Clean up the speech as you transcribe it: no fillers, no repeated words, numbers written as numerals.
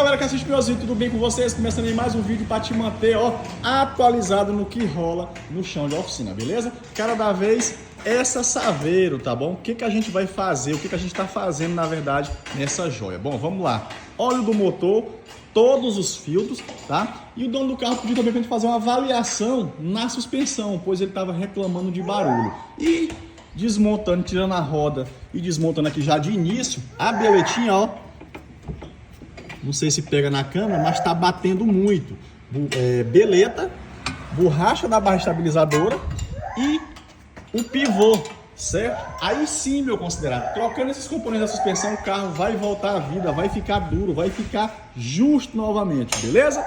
galera que assiste meus vídeos, tudo bem com vocês? Começando aí mais um vídeo para te manter, ó, atualizado no que rola no chão de oficina, beleza? Cara da vez, essa Saveiro, tá bom? O que a gente vai fazer, o que a gente tá fazendo, na verdade, nessa joia? Bom, vamos lá. Óleo do motor, todos os filtros, tá? E o dono do carro pediu também pra gente fazer uma avaliação na suspensão, pois ele tava reclamando de barulho. E desmontando, tirando a roda e desmontando aqui já de início, a beletinha, ó, não sei se pega na câmera, mas tá batendo muito. Beleta, borracha da barra estabilizadora e o pivô, certo? Aí sim, meu considerado, trocando esses componentes da suspensão, o carro vai voltar à vida, vai ficar duro, vai ficar justo novamente, beleza?